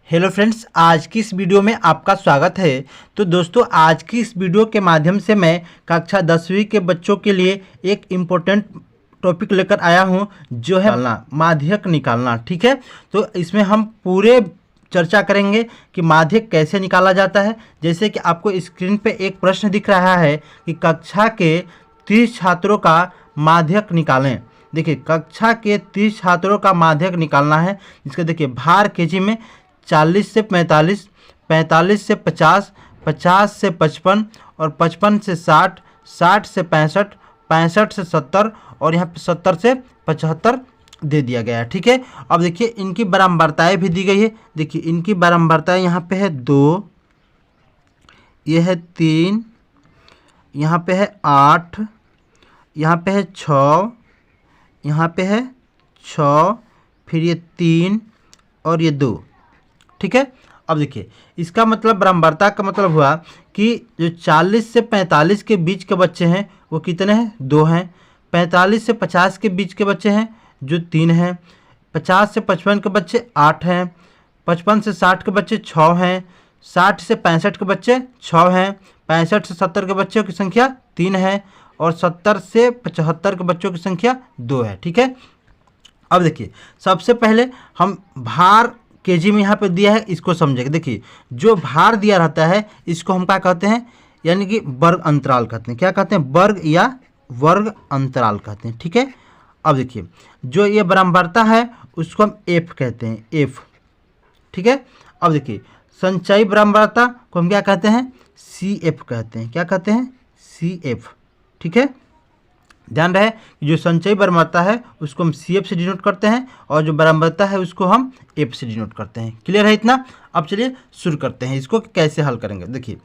Hello friends, आज की इस वीडियो में आपका स्वागत है। तो दोस्तों, आज की इस वीडियो के माध्यम से मैं कक्षा 10वीं के बच्चों के लिए एक इम्पोर्टेंट टॉपिक लेकर आया हूं, जो है माध्यक निकालना। ठीक है, तो इसमें हम पूरे चर्चा करेंगे कि माध्यक कैसे निकाला जाता है। जैसे कि आपको स्क्रीन पे एक प्रश्न दिख रहा है कि कक्षा के 30 छात्रों का माध्यक निकालें। देखिए, कक्षा के 30 छात्रों का माध्यक निकालना है, जिसका देखिए भार केजी में 40 से 45, 45 से 50, 50 से 55 और 55 से 60, 60 से 65, 65 से 70 और यहाँ पे 70 से 75 दे दिया गया है। ठीक है, अब देखिए इनकी बारंबारताएं भी दी गई है। देखिए इनकी बारंबारताएं यहाँ पे है 2, ये है 3, यहाँ पे है 8, यहाँ पे है 6, यहाँ पे है 6, फिर ये 3 और ये 2। ठीक है, अब देखिए इसका मतलब बारंबारता का मतलब हुआ कि जो 40 से 45 के बीच के बच्चे हैं वो कितने हैं? 2 हैं। 45 से 50 के बीच के बच्चे हैं जो 3 हैं। 50 से 55 के बच्चे 8 हैं। 55 से 60 के बच्चे 6 हैं। 60 से 65 के बच्चे 6 हैं। 65 से 70 के बच्चों की संख्या 3 है और 70 से 75 के बच्चों की संख्या 2 है। ठीक है, अब देखिए सबसे पहले हम भार केजी में यहाँ पे दिया है, इसको समझेंगे। देखिए जो भार दिया रहता है इसको हम क्या कहते हैं, यानी कि वर्ग अंतराल कहते हैं। क्या कहते हैं? वर्ग या वर्ग अंतराल कहते हैं। ठीक है, अब देखिए जो ये बारंबारता है उसको हम एफ कहते हैं, एफ। ठीक है, अब देखिए संचयी बारंबारता को हम क्या कहते हैं? सी एफ कहते हैं। क्या कहते हैं? C F. ठीक है, ध्यान रहे कि जो संचयी बारंबारता है उसको हम सी एफ से डिनोट करते हैं और जो बारंबारता है उसको हम एफ से डिनोट करते हैं। क्लियर है इतना? अब चलिए शुरू करते हैं, इसको कैसे हल करेंगे। देखिए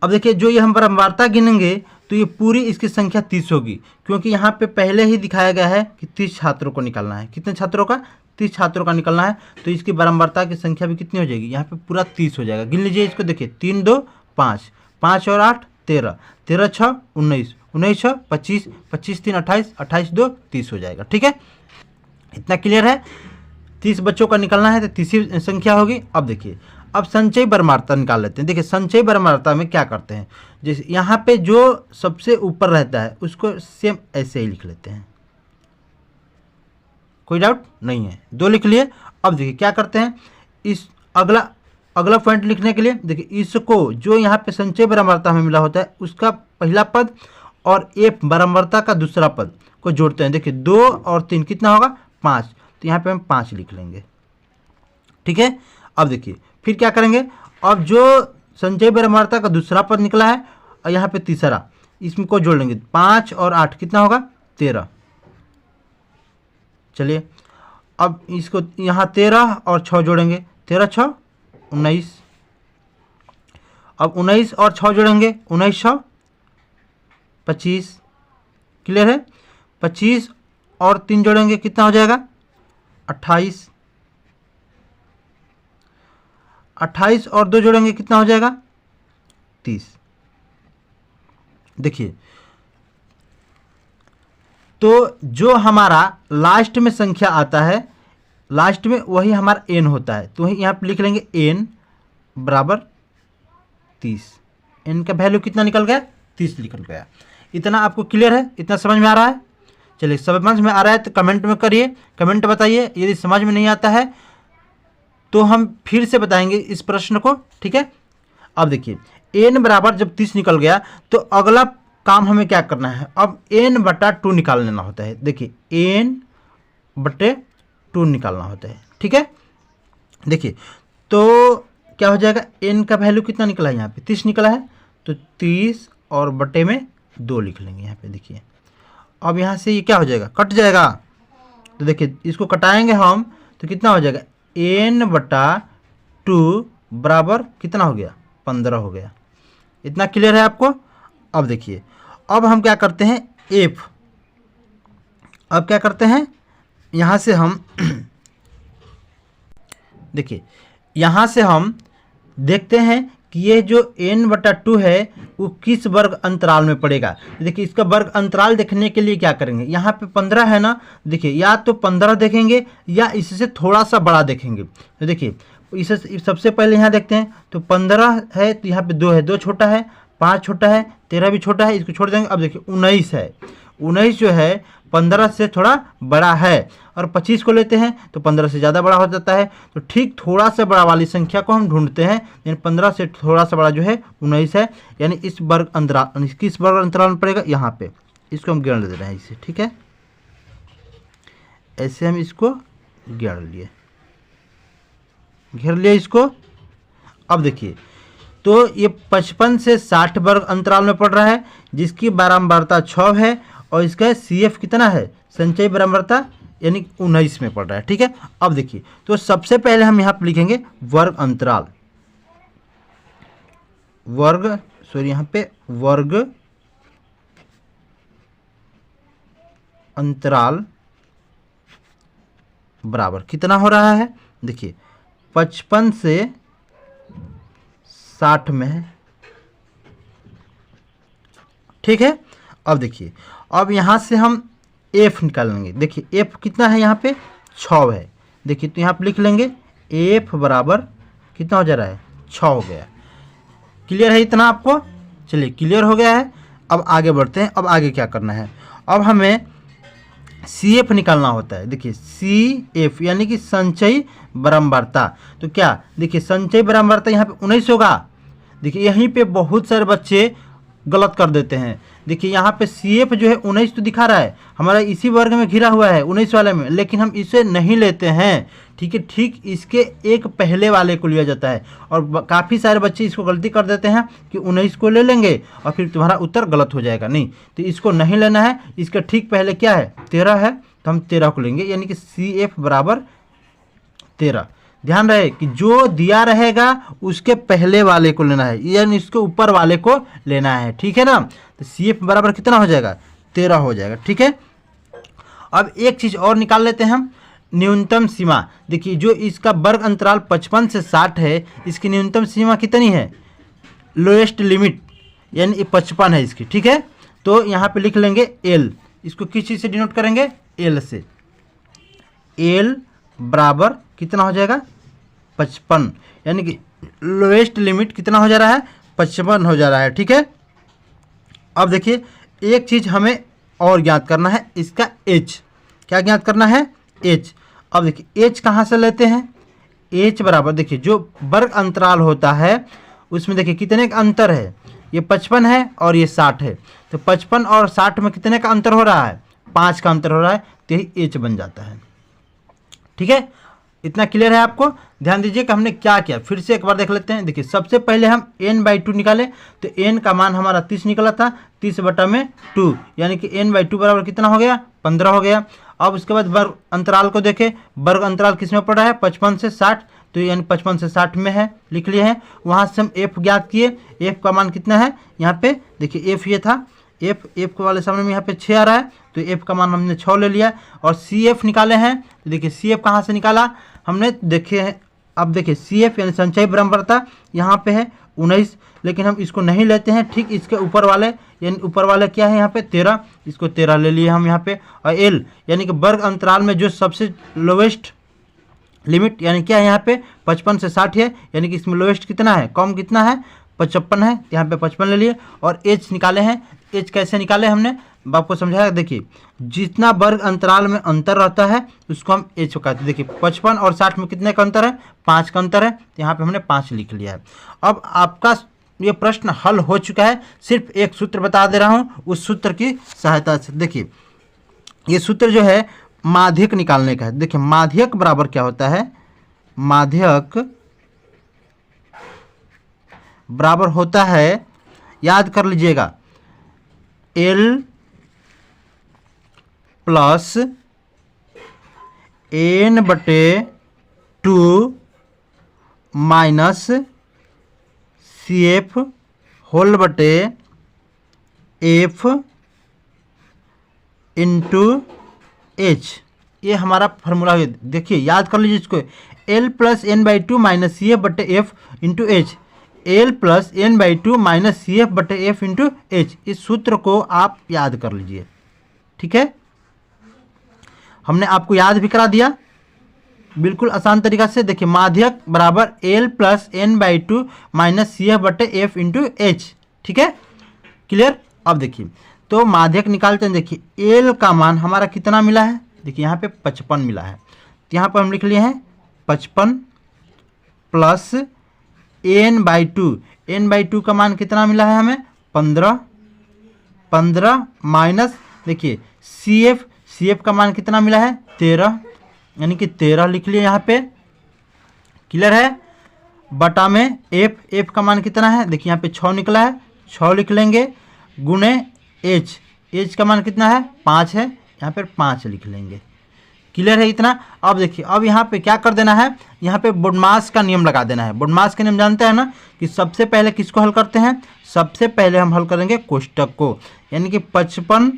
अब देखिए जो ये हम बारंबारता गिनेंगे तो ये पूरी इसकी संख्या 30 होगी, क्योंकि यहाँ पे पहले ही दिखाया गया है कि 30 छात्रों को निकालना है। कितने छात्रों का? 30 छात्रों का निकालना है, तो इसकी बारंबारता की संख्या भी कितनी हो जाएगी? यहाँ पे पूरा 30 हो जाएगा। गिन लीजिए इसको। देखिए 3 2 5, 5 और 8 13, 13 6 19, 19 6 25, 25 3 28, 28 2 30 हो जाएगा। ठीक है, इतना क्लियर है? 30 बच्चों का निकालना है तो 30 संख्या होगी। अब देखिए अब संचयी बारंबारता निकाल लेते हैं। देखिए संचयी बारंबारता में क्या करते हैं, जैसे यहाँ पे जो सबसे ऊपर रहता है उसको सेम ऐसे ही लिख लेते हैं। कोई डाउट नहीं है? 2 लिख लिए। अब देखिए क्या करते हैं, इस अगला पॉइंट लिखने के लिए देखिए इसको जो यहाँ पे संचयी बारंबारता हमें मिला होता है उसका पहला पद और एफ बारंबारता का दूसरा पद को जोड़ते हैं। देखिए 2 और 3 कितना होगा? 5, तो यहाँ पे हम 5 लिख लेंगे। ठीक है, अब देखिए फिर क्या करेंगे, अब जो संचयी बारंबारता का दूसरा पद निकला है और यहाँ पे तीसरा, इसमें को जोड़ लेंगे। 5 और 8 कितना होगा? 13। चलिए अब इसको यहाँ 13 और 6 जोड़ेंगे। 13 6 19। अब 19 और 6 जोड़ेंगे। 19 6 25। क्लियर है? 25 और 3 जोड़ेंगे कितना हो जाएगा? 28। 28 और 2 जोड़ेंगे कितना हो जाएगा? 30। देखिए तो जो हमारा लास्ट में संख्या आता है, लास्ट में वही हमारा एन होता है, तो वही यहाँ पे लिख लेंगे एन बराबर 30। एन का वैल्यू कितना निकल गया? 30 निकल गया। इतना आपको क्लियर है? इतना समझ में आ रहा है? चलिए समझ में आ रहा है तो कमेंट में करिए, कमेंट बताइए। यदि समझ में नहीं आता है तो हम फिर से बताएंगे इस प्रश्न को। ठीक है, अब देखिए एन बराबर जब 30 निकल गया तो अगला काम हमें क्या करना है, अब एन बटा 2 निकाल लेना होता है। देखिए एन बटे 2 निकालना होता है। ठीक है, देखिए तो क्या हो जाएगा, एन का वैल्यू कितना निकला है? यहाँ पे 30 निकला है, तो 30 और बटे में 2 लिख लेंगे यहाँ पे। देखिए अब यहाँ से ये क्या हो जाएगा? कट जाएगा। तो देखिए इसको कटाएंगे हम तो कितना हो जाएगा? एन बटा 2 बराबर कितना हो गया? 15 हो गया। इतना क्लियर है आपको? अब देखिए अब हम क्या करते हैं, एफ। अब क्या करते हैं, यहाँ से हम देखिए यहाँ से हम देखते हैं कि ये जो n/2 है वो किस वर्ग अंतराल में पड़ेगा। देखिए इसका वर्ग अंतराल देखने के लिए क्या करेंगे, यहाँ पे 15 है ना, देखिए या तो 15 देखेंगे या इससे थोड़ा सा बड़ा देखेंगे। तो देखिए इसे सबसे पहले यहाँ देखते हैं, तो 15 है तो यहाँ पे 2 है, 2 छोटा है, 5 छोटा है, 13 भी छोटा है, इसको छोड़ देंगे। अब देखिए 19 है, 19 जो है 15 से थोड़ा बड़ा है, और 25 को लेते हैं तो 15 से ज़्यादा बड़ा हो जाता है। तो ठीक थोड़ा सा बड़ा वाली संख्या को हम ढूंढते हैं, यानी 15 से थोड़ा सा बड़ा जो है 19 है, यानी इस वर्ग अंतराल, किस वर्ग अंतराल में पड़ेगा, यहाँ पे। इसको हम गिन ले रहे हैं इसे, ठीक है, ऐसे हम इसको घेर लिए इसको। अब देखिए तो ये 55 से 60 वर्ग अंतराल में पड़ रहा है, जिसकी बारंबारता 6 है, और इसका CF कितना है, संचयी बारंबारता, यानी 19 में पड़ रहा है, ठीक है। अब देखिए तो सबसे पहले हम यहाँ पर लिखेंगे वर्ग अंतराल, यहाँ पे वर्ग अंतराल बराबर कितना हो रहा है, देखिए 55 से 60 में है, ठीक है। अब देखिए अब यहाँ से हम F निकालेंगे। देखिए F कितना है, यहाँ पे 6 है, देखिए तो यहाँ पे लिख लेंगे F बराबर कितना हो जा रहा है, 6 हो गया। क्लियर है इतना आपको, चलिए क्लियर हो गया है। अब आगे बढ़ते हैं। अब आगे क्या करना है, अब हमें CF निकालना होता है। देखिए CF यानी कि संचयी बारंबारता, तो क्या देखिए संचयी बारंबारता यहाँ पे 19 होगा। देखिए यहीं पे बहुत सारे बच्चे गलत कर देते हैं। देखिए यहाँ पे CF जो है 19 तो दिखा रहा है, हमारा इसी वर्ग में घिरा हुआ है 19 वाले में, लेकिन हम इसे नहीं लेते हैं, ठीक है। ठीक इसके एक पहले वाले को लिया जाता है, और काफ़ी सारे बच्चे इसको गलती कर देते हैं कि 19 को ले लेंगे और फिर तुम्हारा उत्तर गलत हो जाएगा। नहीं, तो इसको नहीं लेना है, इसका ठीक पहले क्या है, 13 है, तो हम 13 को लेंगे, यानी कि CF बराबर 13। ध्यान रहे कि जो दिया रहेगा उसके पहले वाले को लेना है, यानी इसके ऊपर वाले को लेना है, ठीक है ना। तो CF बराबर कितना हो जाएगा, 13 हो जाएगा, ठीक है। अब एक चीज़ और निकाल लेते हैं हम, न्यूनतम सीमा। देखिए जो इसका वर्ग अंतराल 55 से 60 है, इसकी न्यूनतम सीमा कितनी है, लोएस्ट लिमिट, यानी 55 है इसकी, ठीक है। तो यहाँ पे लिख लेंगे L, इसको किस चीज़ से डिनोट करेंगे, L से। L बराबर कितना हो जाएगा, 55, यानी कि लोएस्ट लिमिट कितना हो जा रहा है, 55 हो जा रहा है, ठीक है। अब देखिए एक चीज़ हमें और ज्ञात करना है, इसका H। क्या ज्ञात करना है, H। अब देखिए H कहाँ से लेते हैं, H बराबर देखिए जो वर्ग अंतराल होता है उसमें देखिए कितने का अंतर है, ये 55 है और ये 60 है, तो 55 और 60 में कितने का अंतर हो रहा है, 5 का अंतर हो रहा है, तो यही H बन जाता है, ठीक है। इतना क्लियर है आपको। ध्यान दीजिए कि हमने क्या किया, फिर से एक बार देख लेते हैं। देखिए सबसे पहले हम n/2 निकाले, तो n का मान हमारा 30 निकला था, 30/2, यानी कि n/2 बराबर कितना हो गया, 15 हो गया। अब उसके बाद वर्ग अंतराल को देखें, वर्ग अंतराल किस में पड़ा है, 55 से 60, तो यानी 55 से 60 में है, लिख लिए हैं। वहाँ से हम F ज्ञात किए, F का मान कितना है, यहाँ पे देखिए F ये था, F वाले सामने में यहाँ पे 6 आ रहा है, तो F का मान हमने 6 ले लिया। और CF निकाले हैं, तो देखिए CF कहाँ से निकाला हमने, देखे हैं। अब देखिए CF यानी संचयी बारंबारता यहाँ पे है 19, लेकिन हम इसको नहीं लेते हैं, ठीक इसके ऊपर वाले, यानी ऊपर वाले क्या है यहाँ पे 13, इसको 13 ले लिए हम यहाँ पे। और L यानी कि वर्ग अंतराल में जो सबसे लोवेस्ट लिमिट, यानी क्या है यहाँ पे 55 से 60 है, यानी कि इसमें लोवेस्ट कितना है, कम कितना है, 55 है, यहाँ पे 55 ले लिए। और H निकाले हैं, H कैसे निकाले हमने आपको समझाया। देखिए जितना वर्ग अंतराल में अंतर रहता है उसको हम H कहते हैं। देखिए 55 और 60 में कितने का अंतर है, 5 का अंतर है, तो यहाँ पे हमने 5 लिख लिया है। अब आपका ये प्रश्न हल हो चुका है, सिर्फ एक सूत्र बता दे रहा हूँ, उस सूत्र की सहायता से। देखिए ये सूत्र जो है माध्यक निकालने का है। देखिए माध्यक बराबर क्या होता है, माध्यक बराबर होता है, याद कर लीजिएगा, L plus n/2 minus CF whole बटे F इंटू H, ये हमारा फार्मूला है। देखिए याद कर लीजिए इसको, L plus n/2 minus CF बटे F into H। L plus N by two minus C F बटे एफ इंटू एच। इस सूत्र को आप याद कर लीजिए, ठीक है। हमने आपको याद भी करा दिया बिल्कुल आसान तरीका से। देखिए माध्यक बराबर L plus N by two minus C F बटे एफ इंटू एच, ठीक है, क्लियर। अब देखिए तो माध्यक निकालते हैं। देखिए एल का मान हमारा कितना मिला है, देखिए यहाँ पे 55 मिला है, तो यहाँ पर हम लिख लिए हैं 55 प्लस एन बाई टू का मान कितना मिला है हमें 15 माइनस देखिए सी एफ का मान कितना मिला है 13, यानी कि 13 लिख लिए यहाँ पे, क्लियर है। बटा में एफ का मान कितना है, देखिए यहाँ पे 6 निकला है, 6 लिख लेंगे, गुणे एच का मान कितना है 5 है, यहाँ पर 5 लिख लेंगे, क्लियर है इतना। अब देखिए अब यहाँ पे क्या कर देना है, यहाँ पे बोडमास का नियम लगा देना है। बोडमास का नियम जानते हैं ना कि सबसे पहले किसको हल करते हैं, सबसे पहले हम हल करेंगे कोष्टक को, यानी कि 55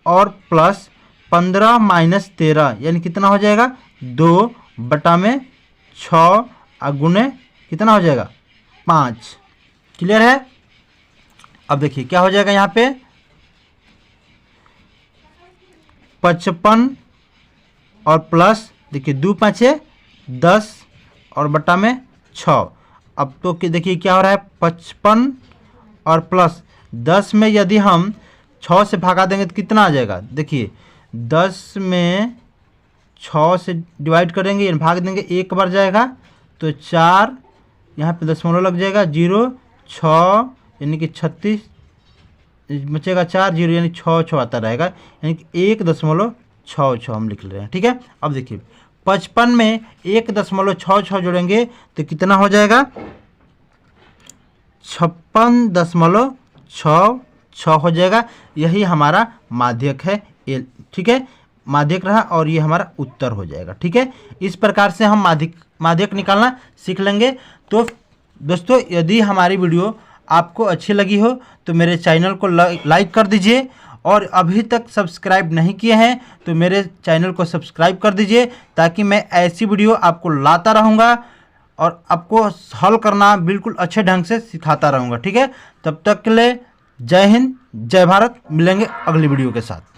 और प्लस 15 माइनस 13 यानी कितना हो जाएगा 2 बटा में 6 गुणे कितना हो जाएगा 5, क्लियर है। अब देखिए क्या हो जाएगा यहाँ पे 55 और प्लस देखिए 2 5 10 और बटा में 6। अब तो देखिए क्या हो रहा है 55 और प्लस 10 में यदि हम 6 से भागा देंगे तो कितना आ जाएगा, देखिए 10 में 6 से डिवाइड करेंगे यानी भाग देंगे, एक बार जाएगा तो 4, यहाँ पे दशमलव लग जाएगा 0 6 यानी कि 36 बचेगा 4 0 यानी 6 आता रहेगा, यानी कि 1.66 हम लिख रहे हैं, ठीक है। अब देखिए 55 में 1.66 जोड़ेंगे तो कितना हो जाएगा 56.66 हो जाएगा। यही हमारा माध्यक है एल, ठीक है, माध्यक रहा और ये हमारा उत्तर हो जाएगा, ठीक है। इस प्रकार से हम माध्यक निकालना सीख लेंगे। तो दोस्तों यदि हमारी वीडियो आपको अच्छी लगी हो तो मेरे चैनल को लाइक कर दीजिए, और अभी तक सब्सक्राइब नहीं किए हैं तो मेरे चैनल को सब्सक्राइब कर दीजिए, ताकि मैं ऐसी वीडियो आपको लाता रहूँगा और आपको हल करना बिल्कुल अच्छे ढंग से सिखाता रहूँगा, ठीक है। तब तक के लिए जय हिंद जय भारत, मिलेंगे अगली वीडियो के साथ।